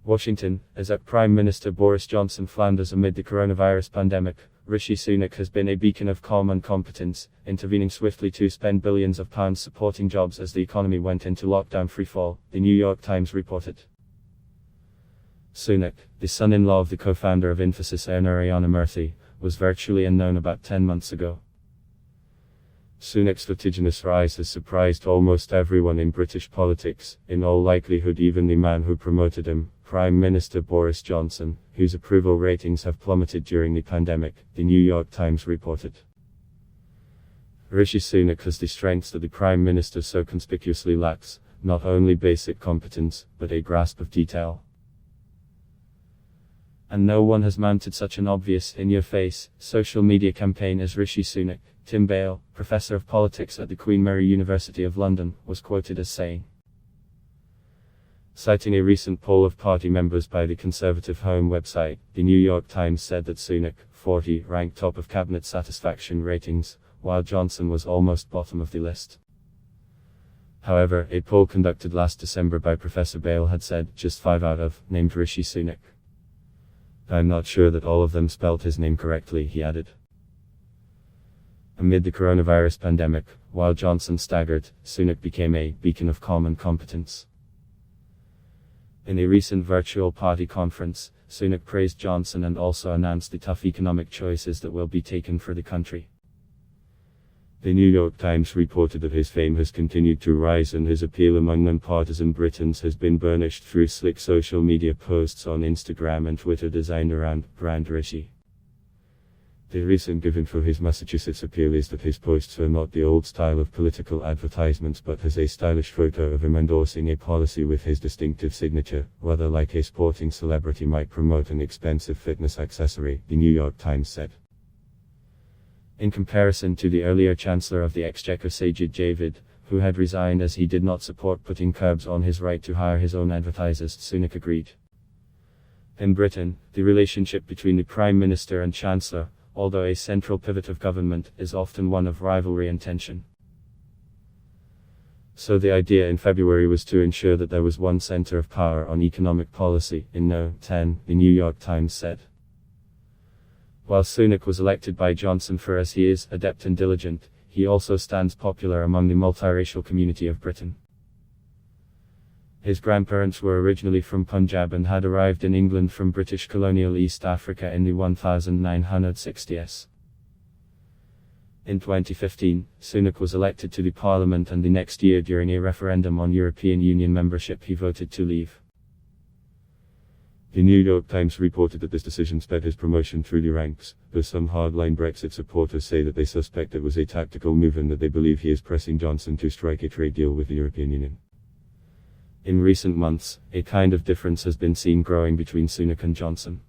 Washington, as Prime Minister Boris Johnson flounders amid the coronavirus pandemic, Rishi Sunak has been a beacon of calm and competence, intervening swiftly to spend billions of pounds supporting jobs as the economy went into lockdown freefall, the New York Times reported. Sunak, the son-in-law of the co-founder of Infosys Narayana Murthy, was virtually unknown about 10 months ago. Sunak's vertiginous rise has surprised almost everyone in British politics, in all likelihood even the man who promoted him, Prime Minister Boris Johnson, whose approval ratings have plummeted during the pandemic, the New York Times reported. Rishi Sunak has the strengths that the Prime Minister so conspicuously lacks, not only basic competence, but a grasp of detail. And no one has mounted such an obvious, in-your-face, social media campaign as Rishi Sunak. Tim Bale, professor of politics at the Queen Mary University of London, was quoted as saying. Citing a recent poll of party members by the Conservative Home website, the New York Times said that Sunak, 40, ranked top of cabinet satisfaction ratings, while Johnson was almost bottom of the list. However, a poll conducted last December by Professor Bale had said just 5 out of named Rishi Sunak. I'm not sure that all of them spelt his name correctly, he added. Amid the coronavirus pandemic, while Johnson staggered, Sunak became a beacon of calm and competence. In a recent virtual party conference, Sunak praised Johnson and also announced the tough economic choices that will be taken for the country. The New York Times reported that his fame has continued to rise and his appeal among nonpartisan Britons has been burnished through slick social media posts on Instagram and Twitter designed around brand Rishi. The reason given for his Massachusetts appeal is that his posts are not the old style of political advertisements but has a stylish photo of him endorsing a policy with his distinctive signature, rather like a sporting celebrity might promote an expensive fitness accessory, the New York Times said. In comparison to the earlier Chancellor of the Exchequer Sajid Javid, who had resigned as he did not support putting curbs on his right to hire his own advertisers, Sunak agreed. In Britain, the relationship between the Prime Minister and Chancellor, although a central pivot of government, is often one of rivalry and tension. So the idea in February was to ensure that there was one center of power on economic policy, in No. 10, the New York Times said. While Sunak was elected by Johnson for as he is adept and diligent, he also stands popular among the multiracial community of Britain. His grandparents were originally from Punjab and had arrived in England from British colonial East Africa in the 1960s. In 2015, Sunak was elected to the parliament and the next year during a referendum on European Union membership he voted to leave. The New York Times reported that this decision sped his promotion through the ranks, though some hardline Brexit supporters say that they suspect it was a tactical move and that they believe he is pressing Johnson to strike a trade deal with the European Union. In recent months, a kind of difference has been seen growing between Sunak and Johnson.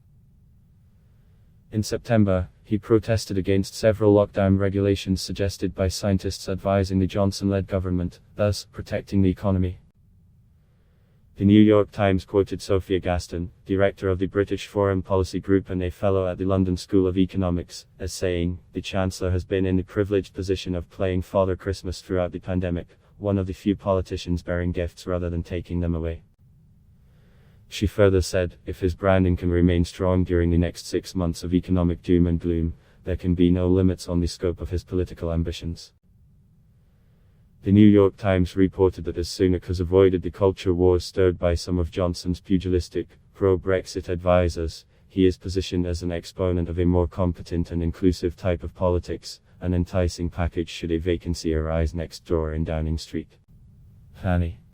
In September, he protested against several lockdown regulations suggested by scientists advising the Johnson-led government, thus protecting the economy. The New York Times quoted Sophia Gaston, director of the British Foreign Policy Group and a fellow at the London School of Economics, as saying, "The Chancellor has been in the privileged position of playing Father Christmas throughout the pandemic, one of the few politicians bearing gifts rather than taking them away." She further said, if his branding can remain strong during the next 6 months of economic doom and gloom, there can be no limits on the scope of his political ambitions. The New York Times reported that as Sunak has avoided the culture wars stirred by some of Johnson's pugilistic, pro-Brexit advisors, he is positioned as an exponent of a more competent and inclusive type of politics, an enticing package should a vacancy arise next door in Downing Street. Fanny.